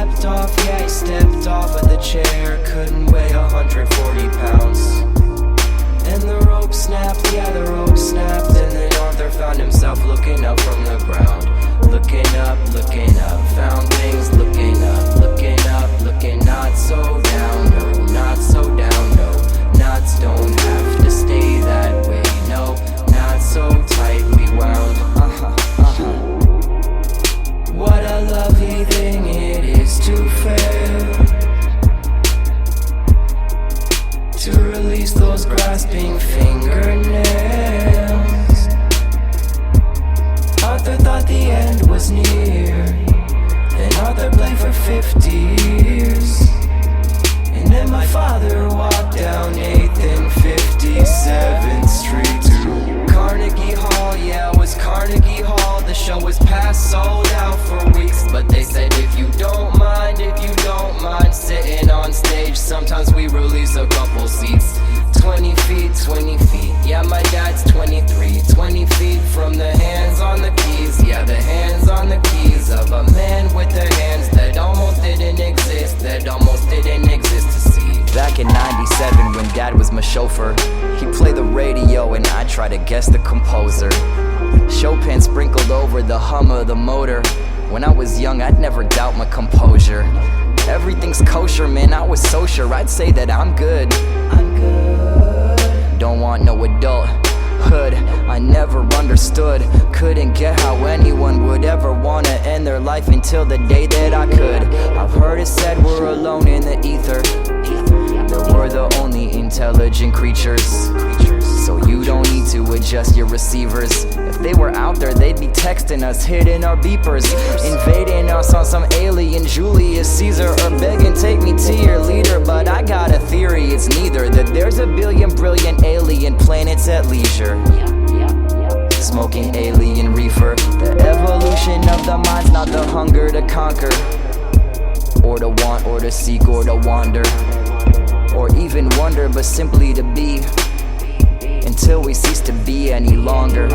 stepped off, yeah, he stepped off of the chair. Couldn't weigh 140 pounds. And the rope snapped, yeah, the rope snapped. And then Arthur found himself looking up from the ground. Looking up, found things. Looking up, looking not so down. No, not so down, no. Knots don't have to stay that way, no. Not so tightly wound. What a lovely thing it is to fail, to release those grasping fingernails. Arthur thought the end was near, and Arthur played for 50 years. And then my father walked down 8th and 57th Street to Carnegie Hall, yeah, it was Carnegie Hall. The show was past sold out for weeks, but they said if you don't mind sitting on stage, sometimes we release a couple seats. 20 feet, yeah, my dad's 23. 20 feet from the hands on the keys, yeah, the hands on the keys of a man with the hands that almost didn't exist, to see. Back in 97 when dad was my chauffeur, he'd play the radio and I'd try to guess the composer. Chopin sprinkled over the hum of the motor. When I was young, I'd never doubt my composure. Everything's kosher, man, I was so sure I'd say that I'm good. Don't want no adulthood, I never understood. Couldn't get how anyone would ever wanna end their life until the day that I could. I've heard it said we're alone in the ether, that we're the only intelligent creatures. So you don't need to adjust your receivers. If they were out there, they'd be texting us, hitting our beepers, invading us on some alien Julius Caesar, or begging take me to your leader. But I got a theory, it's neither. That there's a billion brilliant alien planets at leisure, smoking alien reefer. The evolution of the mind's not the hunger to conquer, or to want, or to seek, or to wander, or even wonder, but simply to be, until we cease to be any longer.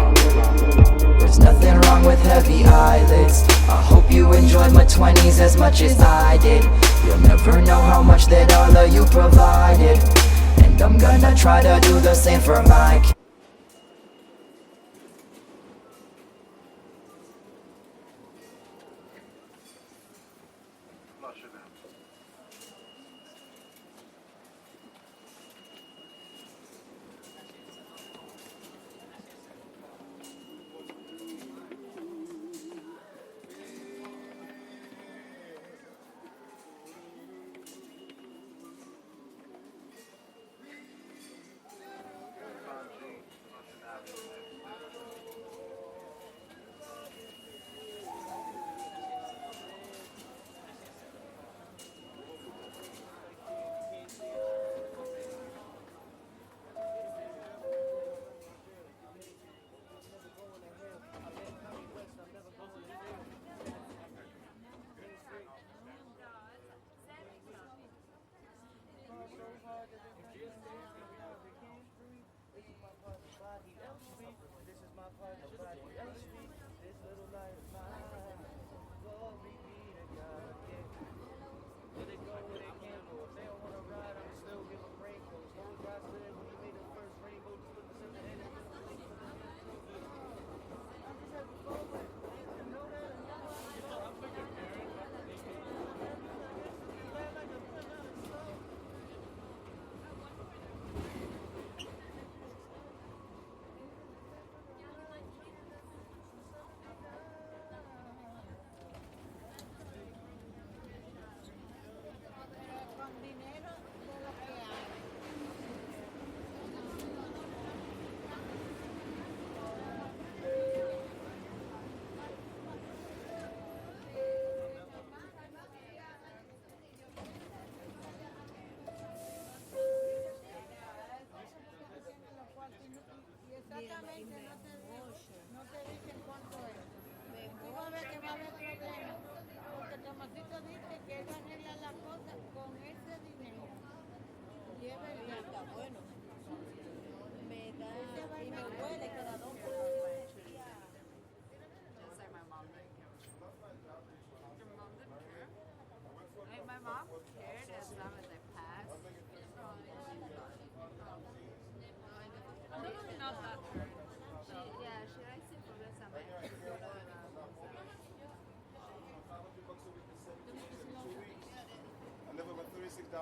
There's nothing wrong with heavy eyelids. I hope you enjoyed my 20s as much as I did. You'll never know how much that all of you provided, and I'm gonna try to do the same for my kids.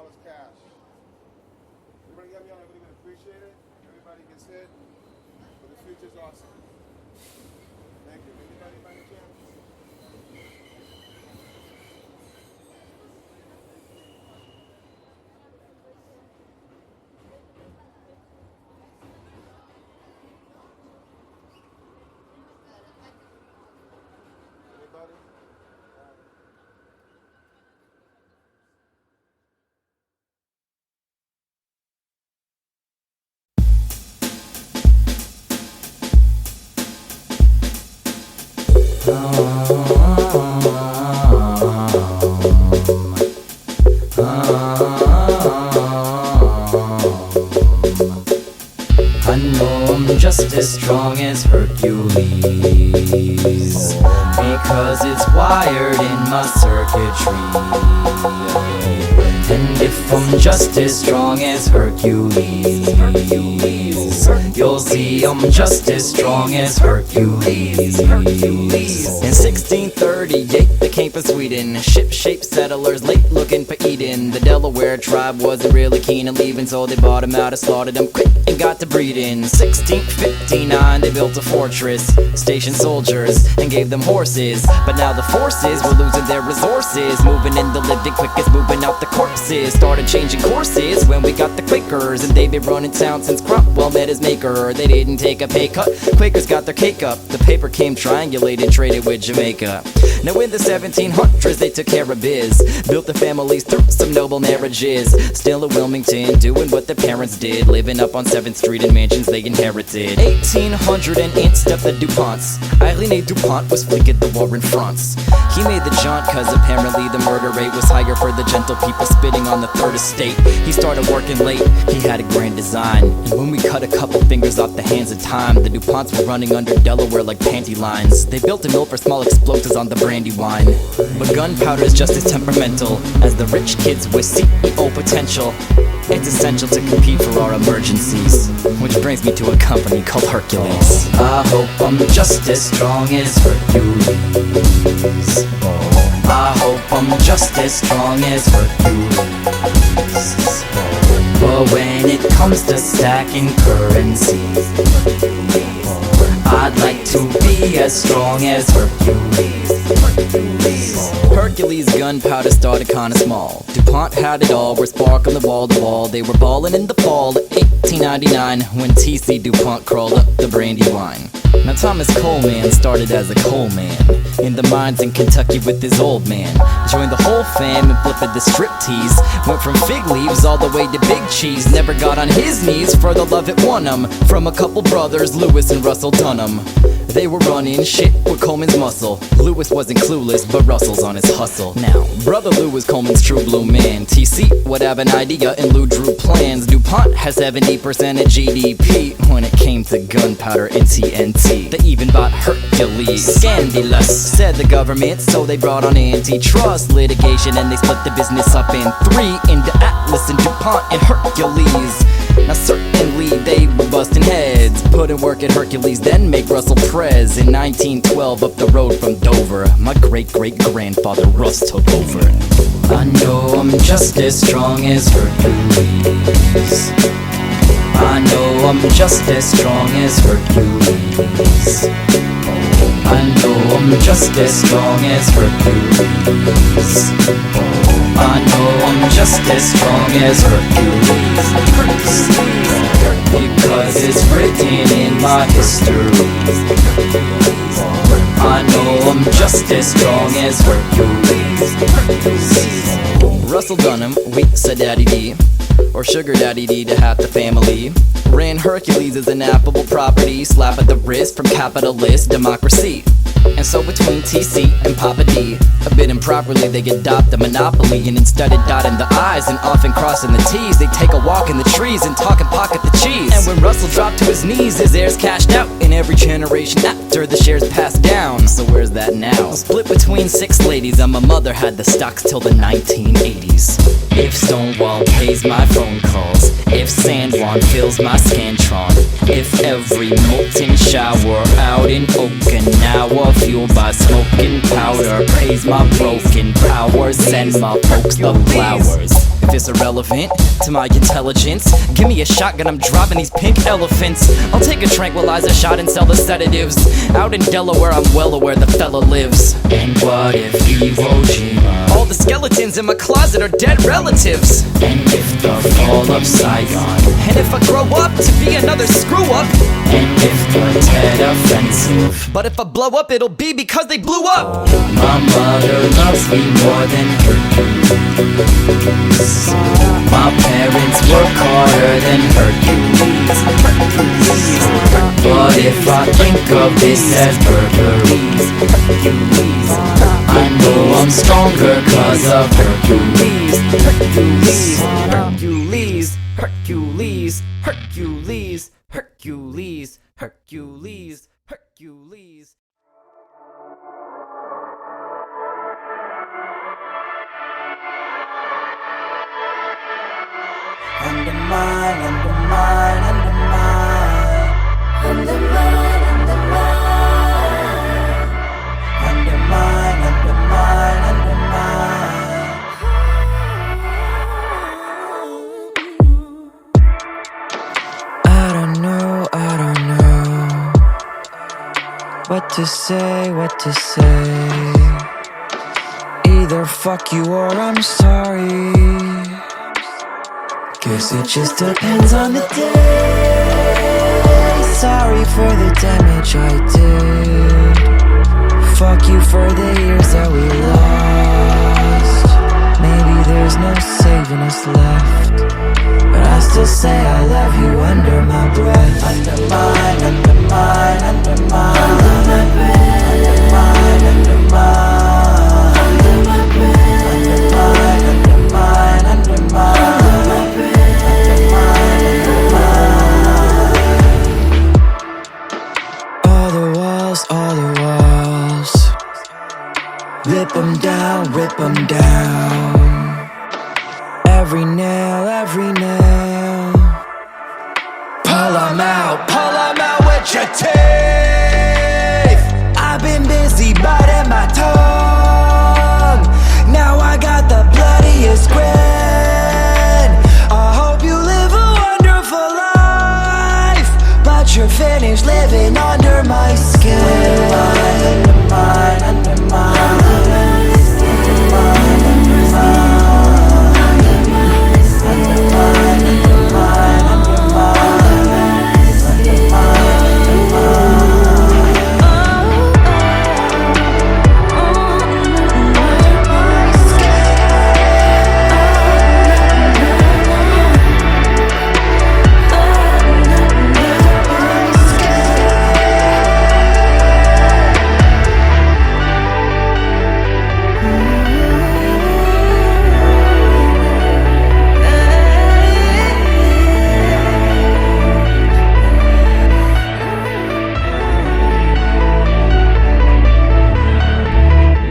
was cash. Everybody got me on. I really appreciate it. Everybody gets hit. But the future's awesome. Thank you. Anybody by any chance? Anybody? I know I'm just as strong as Hercules, because it's wired in my circuitry. And if I'm just as strong as Hercules, you'll see I'm just as strong as Hercules. In 1638 they came from Sweden, ship-shaped settlers late looking for Eden. The Delaware tribe wasn't really keen on leaving, so they bought him out and slaughtered him quick and got to breeding. 1659 they built a fortress, stationed soldiers and gave them horses. But now the forces were losing their resources, moving in the living quickest, moving out the corpses. Started changing courses when we got the Quakers, and they've been running town since Cromwell met his maker. They didn't take a pay cut, Quakers got their cake up. The paper came triangulated, traded with Jamaica. Now in the 1700s they took care of biz, built their families through some noble marriages. Still in Wilmington, doing what their parents did, living up on 7th Street in mansions they inherited. 1808 stepped the DuPonts. Irene DuPont was fleeing the war in France. He made the jaunt cause apparently the murder rate was higher for the gentle people spitting on the third estate. He started working late, he had a grand design, and when we cut a couple fingers off the hands of time, the DuPonts were running under Delaware like panty lines. They built a mill for small explosives on the Brandywine. But gunpowder is just as temperamental as the rich kids with CEO potential. It's essential to compete for our emergencies, which brings me to a company called Hercules. I hope I'm just as strong as Hercules. I hope I'm just as strong as Hercules. But when it comes to stacking currency, I'd like to be as strong as Hercules. Hercules gunpowder started kinda small. DuPont had it all, were sparkling wall to wall. They were ballin' in the fall of 1899 when T.C. DuPont crawled up the Brandywine. Now Thomas Coleman started as a coal man in the mines in Kentucky with his old man. Joined the whole fam and flipped the striptease. Went from fig leaves all the way to big cheese. Never got on his knees for the love it won him from a couple brothers, Lewis and Russell Dunham. They were running shit with Coleman's muscle. Lewis wasn't clueless, but Russell's on his hustle. Now, brother Lou was Coleman's true blue man. TC would have an idea and Lou drew plans. DuPont has 70% of GDP when it came to gunpowder and TNT. They even bought Hercules. Scandalous, said the government, so they brought on antitrust litigation and they split the business up in three, into Atlas and DuPont and Hercules. Now certainly they were busting heads, put in work at Hercules, then make Russell Prez. In 1912 up the road from Dover, my great-great-grandfather Russ took over. I know I'm just as strong as Hercules. I know I'm just as strong as Hercules. I know I'm just as strong as Hercules. I know I'm just as strong as Hercules. Because it's written in my history. I know I'm just as strong as Hercules. Russell Dunham, we said Daddy D, or Sugar Daddy D to half the family. Ran Hercules as an affable property, slap at the wrist from capitalist democracy. And so between TC and Papa D, a bit improperly they adopt a monopoly. And instead of dotting the I's and often crossing the T's, they take a walk in the trees and talk and pocket the cheese. And when Russell dropped to his knees, his heirs cashed out. In every generation after, the shares passed down. So where's that now? Split between 6 ladies, and my mother had the stocks till the 1980s. If Stonewall pays my phone calls, if San Juan fills my Scantron, if every molten shower out in Okinawa fueled by smoking powder pays my broken powers, send my folks the flowers. life is irrelevant to my intelligence. Give me a shotgun, I'm driving these pink elephants. I'll take a tranquilizer shot and sell the sedatives. Out in Delaware, I'm well aware the fella lives. And what if Iwo Jima? All the skeletons in my closet are dead relatives. And if the fall of Saigon? And if I grow up to be another screw up? And if the Tet Offensive? But if I blow up, it'll be because they blew up. My mother loves me more than Hercules. My parents work harder than Hercules. But if I think of this as burglaries, Hercules, I know I'm stronger cause of Hercules. Hercules, Hercules, Hercules, Hercules, Hercules, Hercules, Hercules. Undermine, undermine, undermine. Undermine, undermine. Undermine, undermine, undermine. I don't know what to say, what to say. Either fuck you or I'm sorry. Guess it just depends on the day. Sorry for the damage I did. Fuck you for the years that we lost. Maybe there's no saving us left, but I still say I love you under my breath. Undermine, undermine, undermine. Under my breath. Undermine, undermine. Under my breath. Undermine, undermine, undermine. All the walls, rip them down, rip them down. Every nail, every nail. Pull them out with your teeth. I've been busy biting my tongue. Now I got the bloodiest grin. I hope you live a wonderful life, but you're finished living under my skin. Undermine, undermine, undermine. Undermine, undermine, undermine,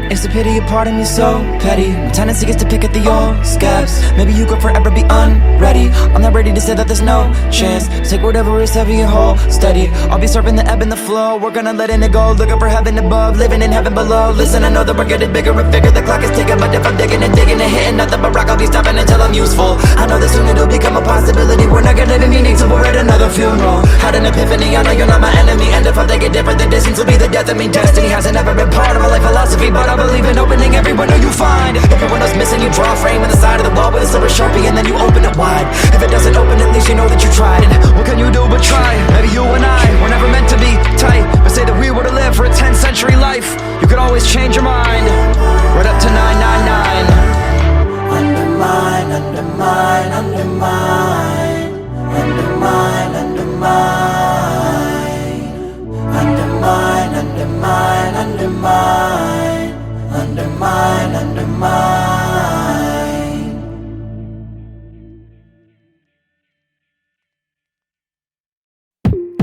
It's a pity a part of me so petty. My tendency is to pick at the old scabs. Maybe you could forever be unready. I'm not ready to say that there's no chance. Take whatever is heavy and hold steady. I'll be surfing the ebb and the flow. We're gonna letting it go. Looking for heaven above, living in heaven below. Listen, I know that we're getting bigger and bigger. The clock is ticking, but if I'm digging and hitting nothing but rock, I'll be stopping until I'm useful. I know that soon it'll become a possibility. We're not gonna be meaning till we're at another funeral. Had an epiphany, I know you're not my enemy. And if I think it different, the distance will be the death of me. Destiny hasn't ever been part of my life philosophy, but I believe in opening every window you find. If your window's missing, you draw a frame on the side of the wall with a silver Sharpie, and then you open it wide. If it doesn't open, at least you know that you tried. And what can you do but try? Maybe you and I were never meant to be tight, but say that we were to live for a 10th century life. You could always change your mind. Right up to 999. Undermine, undermine, undermine. Undermine, undermine. Undermine, undermine, undermine. Undermine, undermine.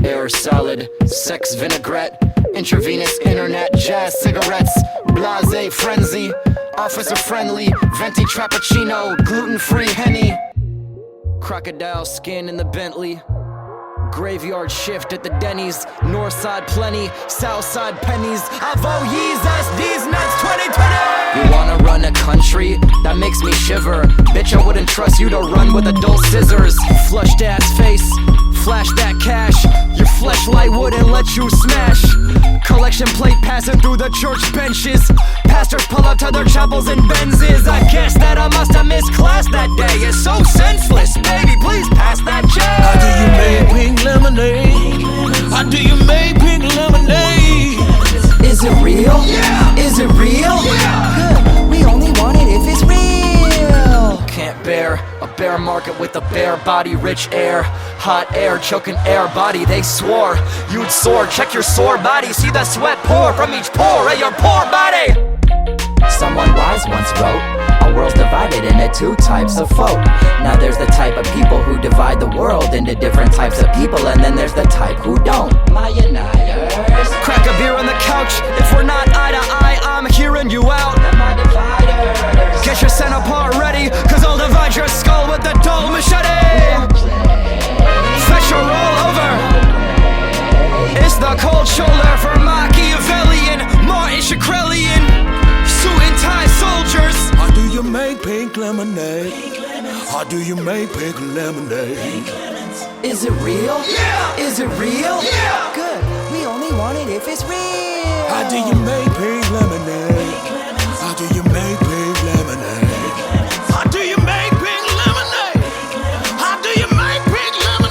Air salad, sex vinaigrette, intravenous internet, jazz cigarettes, blase frenzy, officer friendly, venti trappuccino, gluten-free Henny, crocodile skin in the Bentley, Graveyard shift at the Denny's, North side plenty, South side pennies. I vote yees, SDs, next 2020. You wanna run a country? That makes me shiver. Bitch, I wouldn't trust you to run with adult scissors. Flushed ass face, flash that cash. Your fleshlight wouldn't let you smash. Collection plate passing through the church benches. Pastors pull up to their chapels and Benzes. I guess that I must have missed class that day. It's so senseless, baby, please pass that check. How do you make pink lemonade? How do you make pink lemonade? Is it real? Yeah. Is it real? Yeah. Good, we only want it if it's real. Can't bear a bear market with a bare body, rich air, hot air, choking air body. They swore you'd soar. Check your sore body, see the sweat pour from each pore of your poor body. Someone wise once wrote, our world's divided into two types of folk. Now there's the type of people who divide the world into different types of people, and then there's the type who don't. My uniters. Crack a beer on the couch. If we're not eye to eye, I'm hearing you out. My dividers. Get your center part ready, cause I'll divide your skull with the dull machete. Fetch your roll over. It's the cold shoulder for Machiavellian, Martin Shkrelian. Suit and tie soldiers. How do you make pink lemonade? How do you make pink lemonade? Is it real? Yeah. Is it real? Yeah. Good, we only want it if it's real. How do you make pink lemonade? How do you make pink lemonade? How do you make pink lemonade? How do you make pink lemonade?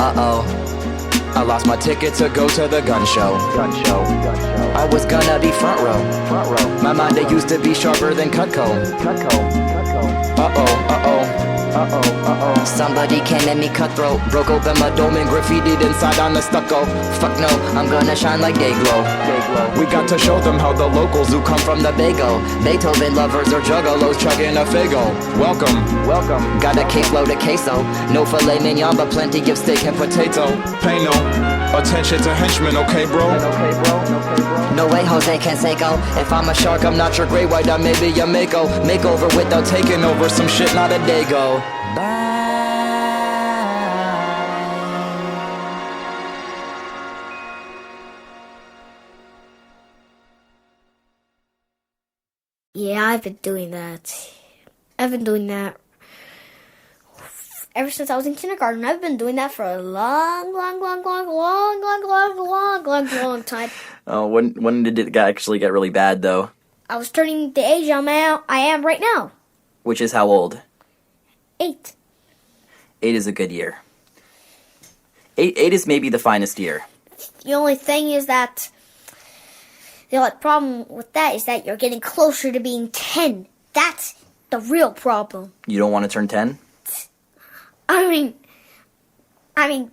Uh-oh, I lost my ticket to go to the gun show. I was gonna be front row. My mind, it used to be sharper than Cutco. Somebody came at me cutthroat, broke open my dome and graffitied inside on the stucco. Fuck no, I'm gonna shine like day glow. We got to show them how the locals who come from the Bago, Beethoven lovers or juggalos chugging a Fago. Welcome. Got a caseload of queso, no filet mignon but plenty of steak and potato. Pay no attention to henchmen, okay, bro? No way, Jose Canseco. If I'm a shark, I'm not your great white, I may be a Mako. Makeover without taking over some shit, not a Dago. Bye. Yeah, I've been doing that. I've been doing that ever since I was in kindergarten. I've been doing that for a long time. Oh, when did it actually get really bad, though? I was turning the age I am right now. Which is how old? 8. 8 is a good year. 8 is maybe the finest year. The only thing is that the only problem with that is that you're getting closer to being 10. That's the real problem. You don't want to turn 10? I mean,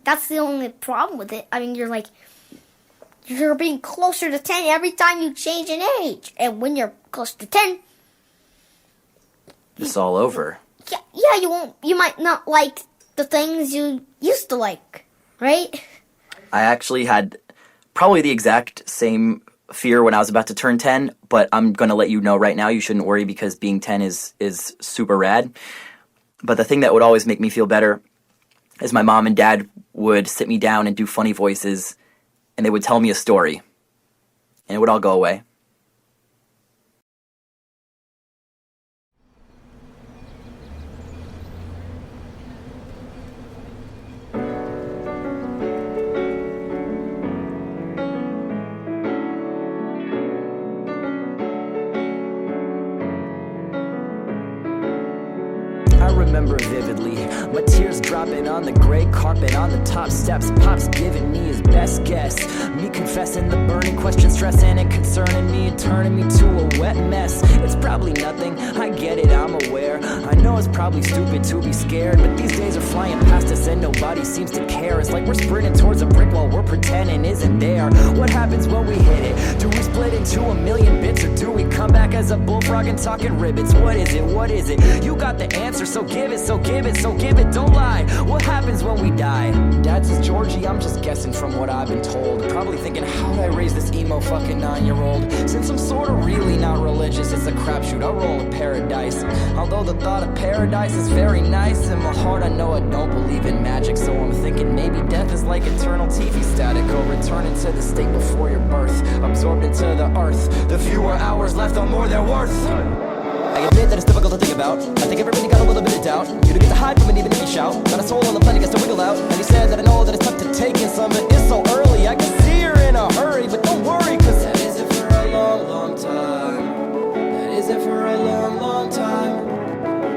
that's the only problem with it. I mean, you're being closer to 10 every time you change an age. And when you're close to 10, It's all over. yeah, you might not like the things you used to like, right? I actually had probably the exact same fear when I was about to turn 10, but I'm going to let you know right now you shouldn't worry because being 10 is super rad. But the thing that would always make me feel better is my mom and dad would sit me down and do funny voices, and they would tell me a story, and it would all go away. I remember vividly, my tears dropping on the gray carpet on the top steps. Pop's giving me his best guess. Me confessing the burning question, stressing and concerning me and turning me to a wet mess. It's probably nothing, I get it, I'm aware. I know it's probably stupid to be scared, but these days are flying past us and nobody seems to care. It's like we're sprinting towards a brick wall we're pretending isn't there. What happens when we hit it? Do we split into a million bits, or do we come back as a bullfrog and talking ribbons? What is it? What is it? You got the answer, so give it, so give it, so give it, don't lie. What happens when we die? Dad says, Georgie, I'm just guessing from what I've been told. Probably thinking, how'd I raise this emo fucking 9-year-old? Since I'm sorta really not religious, it's a crapshoot, I'll roll a paradise. Although the thought of paradise is very nice, in my heart I know I don't believe in magic. So I'm thinking maybe death is like eternal TV static, or returning to the state before your birth, absorbed into the earth. The fewer hours left, the more they're worth. I admit that it's difficult to think about. I think everybody got a little bit of doubt. You don't get to hide from it even if you shout. Got a soul on the planet, gets to wiggle out. And he said that I know that it's tough to take in some, but it's so early. I can see her in a hurry, but don't worry, cause that isn't for a long, long time. That isn't for a long, long time.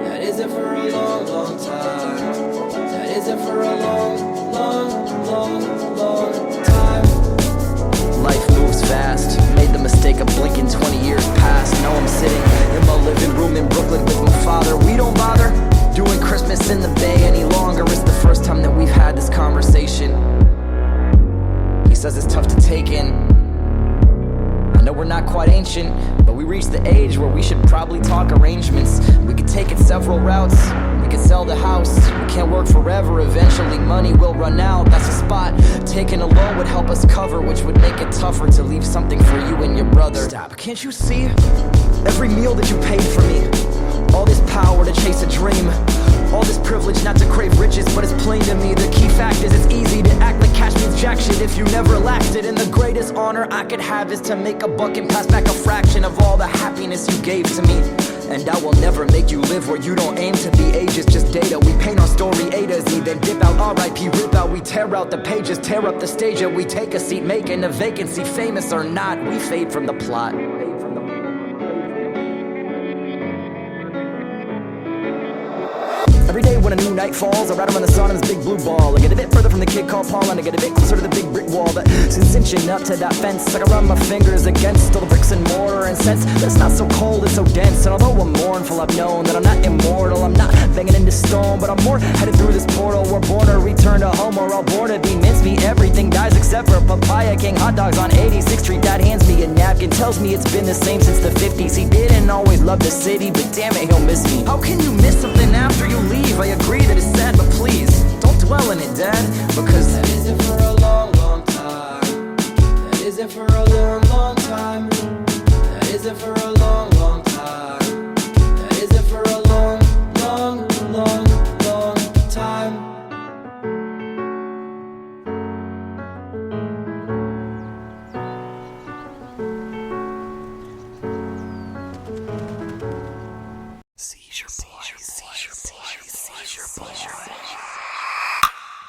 That isn't for a long, long time. That isn't for a long, long, long, long time. Life moves fast. Made the mistake of blinking 20 years past. Now I'm sitting in my living room in Brooklyn with my father. We don't bother doing Christmas in the Bay any longer. It's the first time that we've had this conversation. He says it's tough to take in. I know we're not quite ancient, but we reached the age where we should probably talk arrangements. We could take it several routes. We could sell the house. We can't work forever. Eventually money will run out. That's a spot. Taking a loan would help us cover, which would make it tougher to leave something for you and your brother. Stop. Can't you see? Every meal that you paid for me. All this power to chase a dream. All this privilege not to crave riches, but it's plain to me. The key fact is it's easy to act like cash means jack shit if you never lacked it. And the greatest honor I could have is to make a buck and pass back a fraction of all the happiness you gave to me. And I will never make you live where you don't aim to be. Age is just data. We paint our story A to Z, then dip out, R.I.P. rip out. We tear out the pages, tear up the stage, and we take a seat, making a vacancy. Famous or not, we fade from the plot. Every day when a new night falls, I ride around the sun in this big blue ball. I get a bit further from the kid called Paul, and I get a bit closer to the big brick wall that since inching up to that fence, I can run my fingers against all the bricks and mortar and sense that's not so cold, it's so dense. And although I'm mournful, I've known that I'm not immortal. I'm not banging into stone, but I'm more headed through this portal. We're born or return to home, or all born to be mincemeat. Everything dies except for Papaya King hot dogs on 86th Street. Dad hands me a napkin, tells me it's been the same since the 50s. He didn't always love the city, but damn it, he'll miss me. How can you miss something after you leave? I agree that it's sad, but please don't dwell in it, Dad, because that isn't for a long, long time. That isn't for a long, long time. That isn't for a long, long time. That isn't for a long, long, long, long time.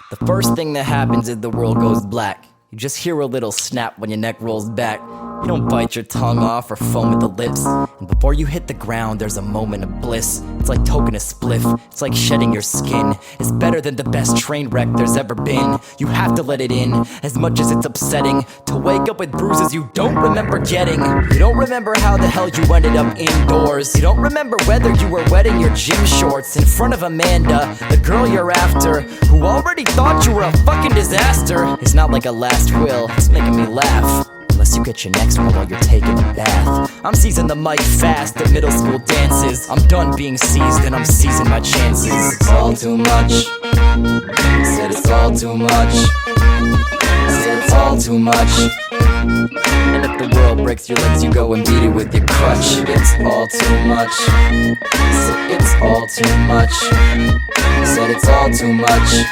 The first thing that happens is the world goes black. You just hear a little snap when your neck rolls back. You don't bite your tongue off or foam at the lips. And before you hit the ground, there's a moment of bliss. It's like toking a spliff, it's like shedding your skin. It's better than the best train wreck there's ever been. You have to let it in, as much as it's upsetting to wake up with bruises you don't remember getting. You don't remember how the hell you ended up indoors. You don't remember whether you were wetting your gym shorts in front of Amanda, the girl you're after, who already thought you were a fucking disaster. It's not like a last will, it's making me laugh. Unless you get your next one while you're taking a bath. I'm seizing the mic fast at middle school dances. I'm done being seized and I'm seizing my chances. It's all too much. Said it's all too much. Said it's all too much. And if the world breaks your legs, you go and beat it with your crutch. It's all too much. Said it's all too much. Said it's all too much.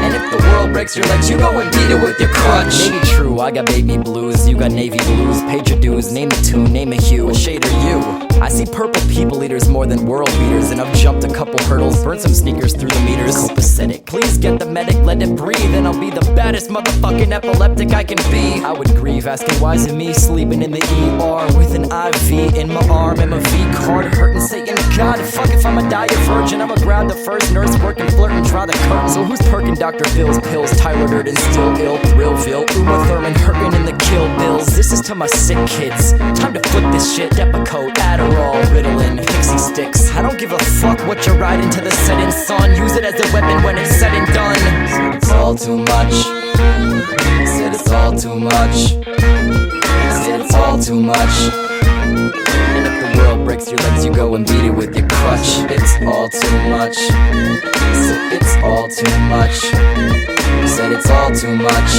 And if the world breaks your legs, you go and beat it with your crutch. Maybe true, I got baby blues, you got navy blues. Paid your dues, name the tune, name a hue. What shade are you? I see purple people eaters more than world beaters, and I've jumped a couple hurdles, burned some sneakers through the meters. Copacetic, please get the medic, let it breathe, and I'll be the baddest motherfucking epileptic I can be. I would grieve asking why is it me sleeping in the ER with an IV in my arm and my V card hurting, saying God, fuck if I'm a diet virgin, I'ma grab the first nurse working, flirting, try the curtain. So who's perking Dr. Phil's pills? Tyler Durden, still ill, Thrillville, Uma Thurman, hurting in the Kill Bills. This is to my sick kids, time to flip this shit. Depakote, Adderall, Ritalin, Pixie sticks. I don't give a fuck what you're riding to the setting sun. Use it as a weapon when it's said and done. Said it's all too much. Said it's all too much. Said it's all too much. And if the world breaks your legs, you go and beat it with your crutch. It's all too much. Said it's all too much. Said it's all too much.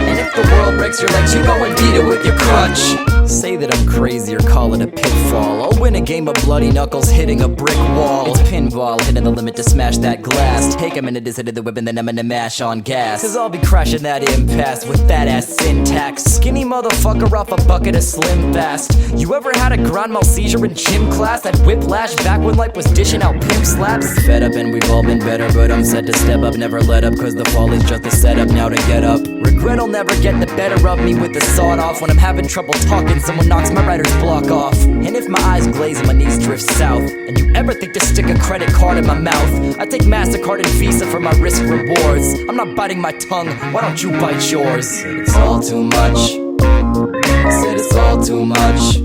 And if the world breaks your legs, you go and beat it with your crutch. Say that I'm crazy or call it a pitfall. I'll win a game of bloody knuckles hitting a brick wall. It's pinball, hitting the limit to smash that glass. Take a minute to sit at the whip and then I'm gonna mash on gas. Cause I'll be crashing that impasse with that ass syntax. Skinny motherfucker off a bucket of Slim Fast. You ever had a grand mal seizure in gym class? That whiplash back when life was dishing out pimp slaps? Fed up and we've all been better, but I'm set to step up. Never let up, cause the fall is just a setup now to get up. Regret'll never get the better of me with the sawed off. When I'm having trouble talking, someone knocks my writer's block off. And if my eyes glaze and my knees drift south, and you ever think to stick a credit card in my mouth, I take MasterCard and Visa for my risk rewards. I'm not biting my tongue, why don't you bite yours? Said it's all too much. Said it's all too much.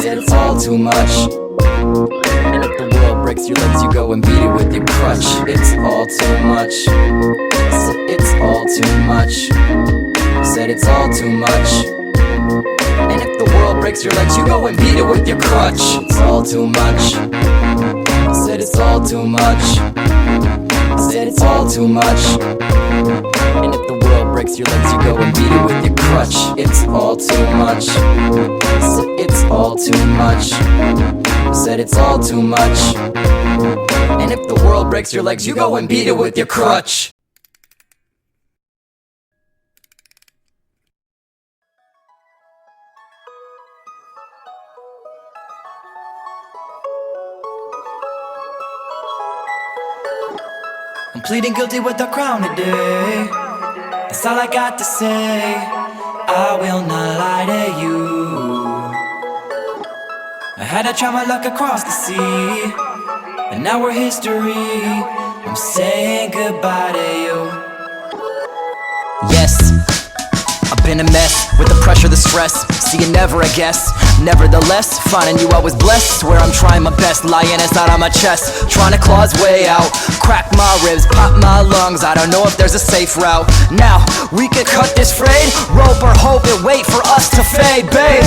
Said it's all too much. And if the world breaks your legs, you go and beat it with your crutch. It's all too much. Said it's all too much. Said it's all too much. And if the world breaks your legs, you go and beat it with your crutch. It's all too much. Said it's all too much. Said it's all too much. And if the world breaks your legs, you go and beat it with your crutch. It's all too much. Said it's all too much. Said it's all too much. And if the world breaks your legs, you go and beat it with your crutch. I'm pleading guilty with the crown today. That's all I got to say. I will not lie to you. I had to try my luck across the sea, and now we're history. I'm saying goodbye to you. Yes, I've been a mess with the pressure, the stress. See you never, I guess. Nevertheless, finding you I was blessed. Swear I'm trying my best, lying inside on my chest, trying to claw his way out. Crack my ribs, pop my lungs. I don't know if there's a safe route. Now, we could cut this frayed rope or hope and wait for us to fade, babe.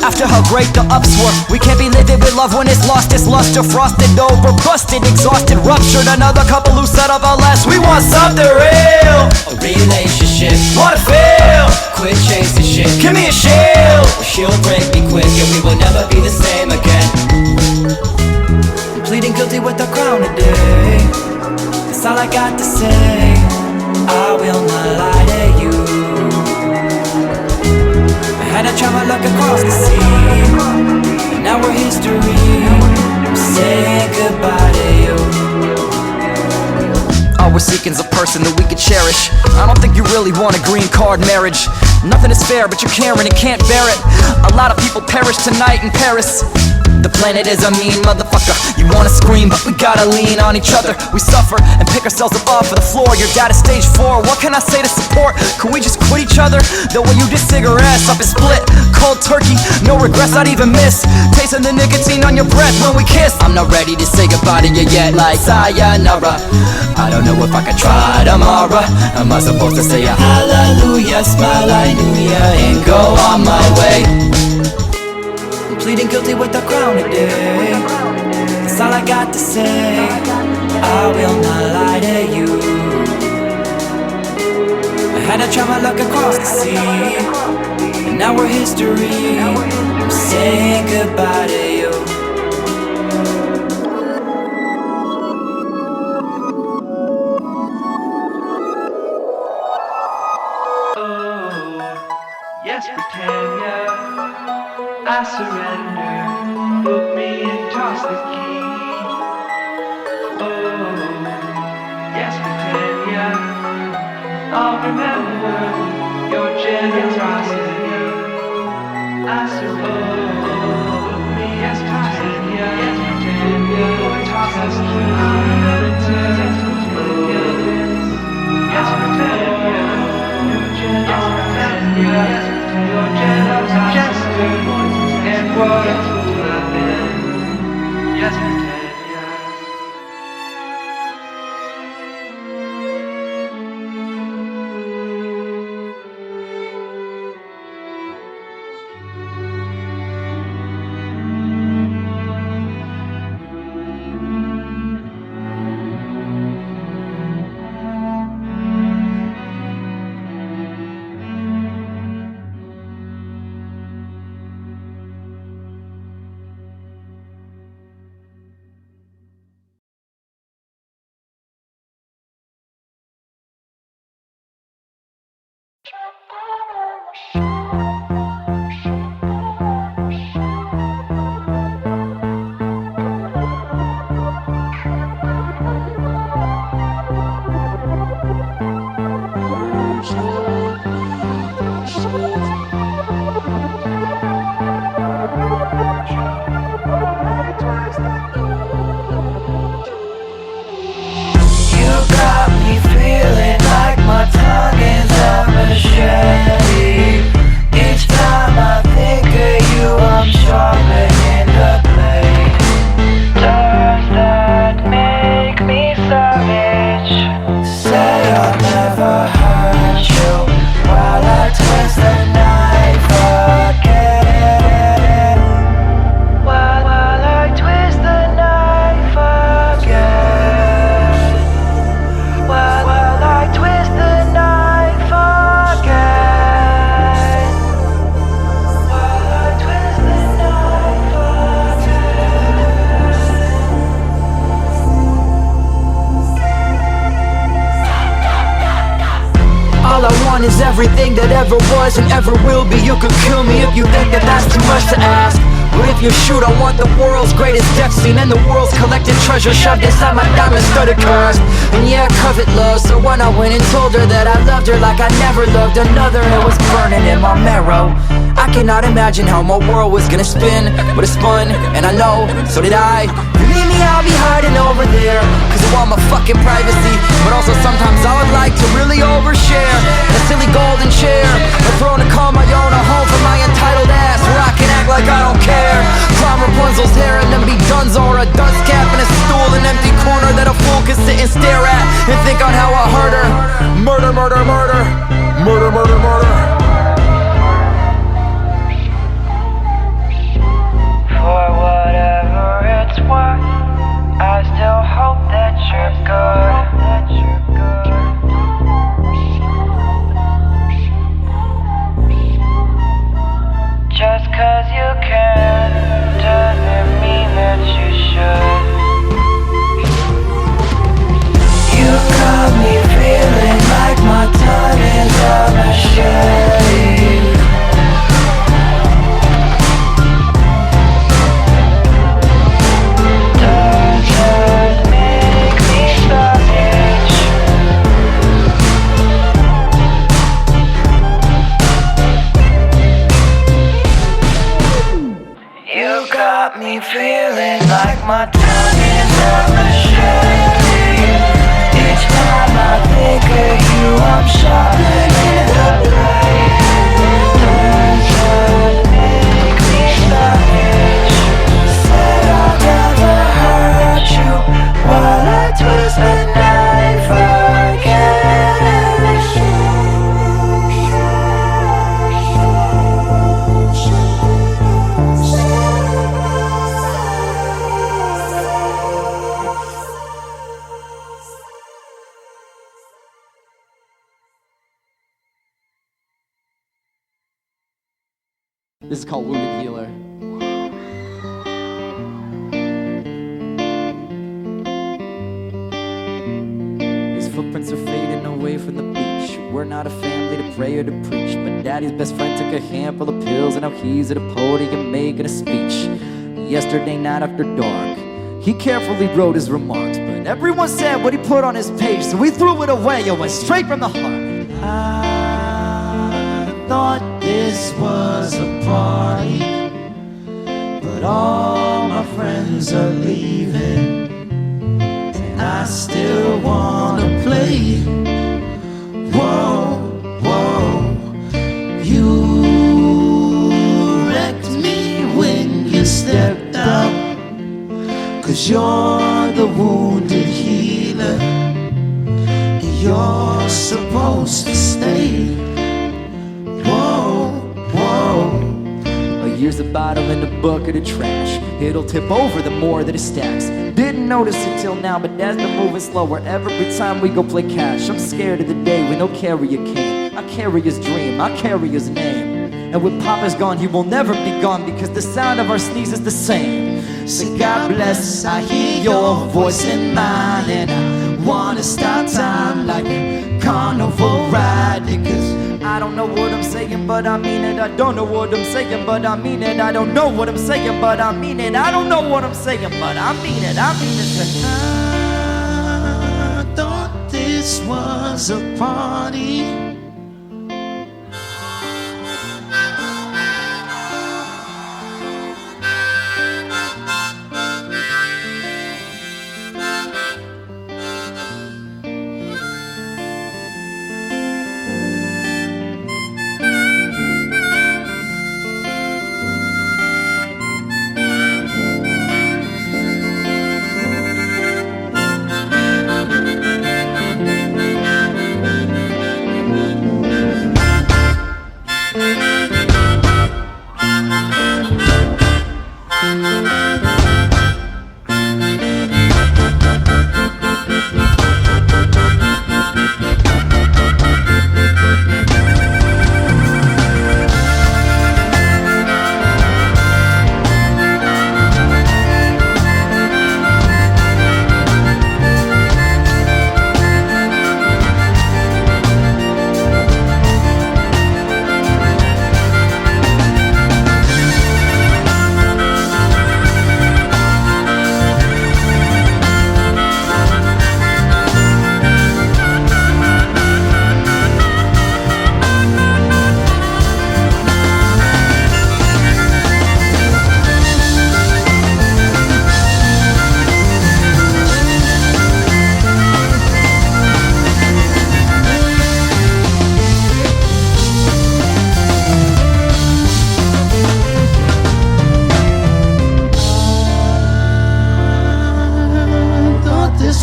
After how great the ups were, we can't be living with love when it's lost. It's luster, frosted over, busted, exhausted, ruptured. Another couple who set up our last. We want something real. A relationship, wanna feel. Quit chasing shit, give me a shield. She'll break me quick and we will never be the same again. I'm pleading guilty with the crown today. That's all I got to say. I will not lie to you. I had to try my luck across the sea, and now we're history. I'm saying goodbye to you. All we're seeking's a person that we could cherish. I don't think you really want a green card marriage. Nothing is fair, but you're caring and can't bear it. A lot of people perish tonight in Paris. The planet is a mean motherfucker. You wanna scream, but we gotta lean on each other. We suffer and pick ourselves up off of the floor. Your dad is stage 4, what can I say to support? Can we just quit each other? The way you did cigarettes, up and split. Cold turkey, no regrets, I'd even miss tasting the nicotine on your breath when we kiss. I'm not ready to say goodbye to you yet, like sayonara. I don't know if I can try tomorrow. Am I supposed to say a hallelujah, smile I knew ya, and go on my way? I'm pleading guilty with the crown today. That's all I got to say. I will not lie to you. I had to try my luck across the sea, and now we're history. I'm saying goodbye to you. Yes, Britannia, I surrender. Book me and toss the key. Oh, yes, Britannia, I'll remember your generosity. I surrender. Book me, yes, Britannia, yes, Britannia, toss the key. I'll remember, yes, Britannia, yes, Britannia, your generosity, your generosity, and what a fool I've been. Yes, Britannia. Is everything that ever was and ever will be. You could kill me if you think that that's too much to ask. But if you shoot, I want the world's greatest death scene and the world's collected treasure shoved inside my diamond-studded cast. And yeah, I covet love, so when I went and told her that I loved her like I never loved another, it was burning in my marrow. I cannot imagine how my world was gonna spin, but it spun, and I know, so did I. Believe me, I'll be hiding over there, cause I want my fucking privacy. But also sometimes I would like to really overshare in a silly golden chair, a throne to call my own, a home for my entitled ass, where I can act like I don't care. Climb Rapunzel's hair and then be Dunzo, or a dunce cap in a stool, an empty corner that a fool can sit and stare at and think on how I hurt her. Murder, murder, murder, murder, murder, murder. For whatever it's worth, I still hope that you're good. Just cause you can doesn't mean that you should. You got me feeling like my tongue is a machete. Doesn't make me savage. You got me feeling like my tongue is a machete. Each time I think of you, I'm shot in the blade. Doesn't make me savage. Said I'll never hurt you while I twist the knife again. This is called Wounded Healer. These footprints are fading away from the beach. We're not a family to prayer to preach. But daddy's best friend took a handful of pills, and now he's at a podium making a speech. Yesterday night after dark, he carefully wrote his remarks, but everyone said what he put on his page, so we threw it away. It went straight from the heart. I thought this was a party, but all my friends are leaving, and I still wanna play. Whoa, whoa, you wrecked me when you stepped out, 'cause you're the wounded healer, you're supposed to stay. Whoa, whoa. A year's a bottle in a bucket of trash. It'll tip over the more that it stacks. Didn't notice it till now, but that's been moving slower every time we go play cash. I'm scared of the day when he'll carry a cane. I carry his dream, I carry his name. And when Papa's gone, he will never be gone, because the sound of our sneeze is the same. So God bless, I hear your voice in mine, and I wanna start time like a carnival ride, because I don't know what I'm saying, but I mean it. I don't know what I'm saying, but I mean it. I don't know what I'm saying, but I mean it. I don't know what I'm saying, but I mean it. I mean it. I thought this was a party.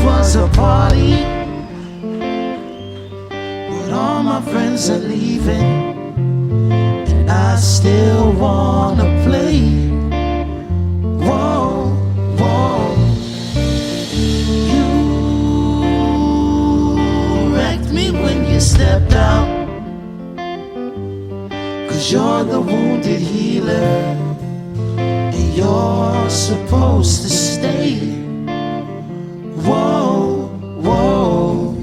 Was a party, but all my friends are leaving, and I still wanna play. Whoa, whoa, you wrecked me when you stepped out, 'cause you're the wounded healer, and you're supposed to stay. Whoa, whoa.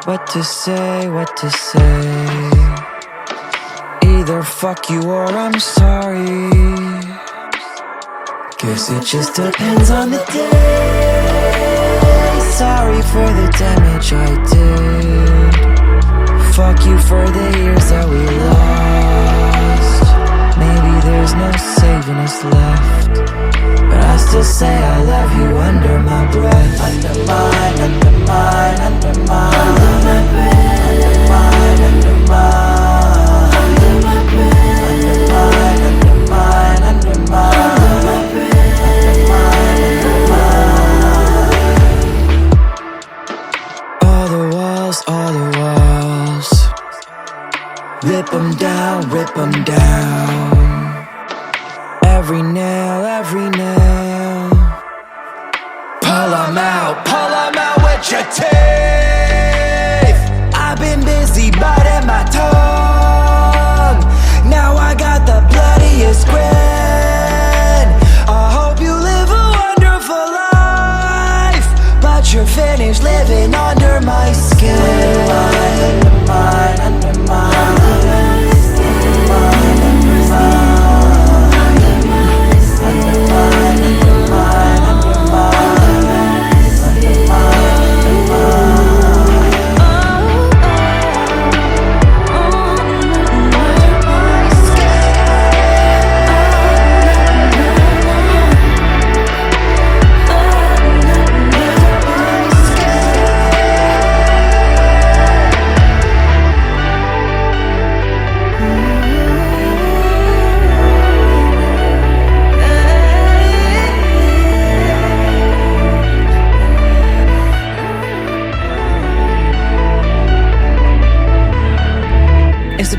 What to say, what to say. Either fuck you or I'm sorry. Guess it just depends on the day. Sorry for the damage I did. Fuck you for the years that we lost. Maybe there's no saving us left, but I still say I love you under my breath. Undermine, undermine, undermine. Under my breath. Undermine, undermine. Under my breath. Undermine, undermine, undermine. Under my breath. Undermine, undermine. All the walls, all the walls. Rip 'em down, rip 'em down. Every nail, every nail. Pull 'em out with your teeth. I've been busy biting my tongue. Now I got the bloodiest grin. I hope you live a wonderful life, but you're finished living under my skin. Undermine, undermine, undermine.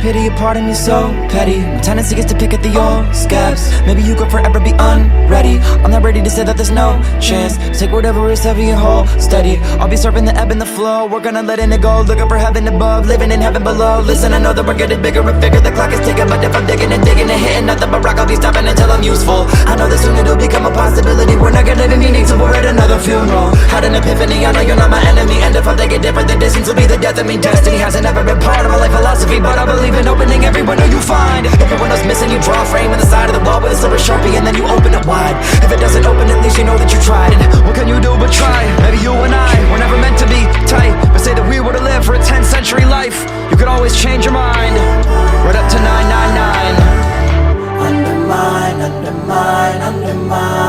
Pity a part of me so petty. My tendency is to pick at the old scabs. Maybe you could forever be unready. I'm not ready to say that there's no chance. Take whatever is heavy and hold steady. I'll be surfing the ebb and the flow. We're gonna letting it go. Looking for heaven above, living in heaven below. Listen, I know that we're getting bigger and bigger. The clock is ticking, but if I'm digging and digging and hitting nothing but rock, I'll be stopping until I'm useful. I know that soon it'll become a possibility. We're not gonna be meaning till we're at another funeral. Had an epiphany, I know you're not my enemy. And if I think it different, the distance will be the death of me. Destiny hasn't ever been part of my life philosophy, but I believe in opening every window you find. If your window's missing, you draw a frame on the side of the wall with a silver Sharpie, and then you open it wide. If it doesn't open, at least you know that you tried. And what can you do but try? Maybe you and I were never meant to be tight, but say that we were to live for a 10th century life. You could always change your mind. Right up to 999. Undermine, undermine, undermine.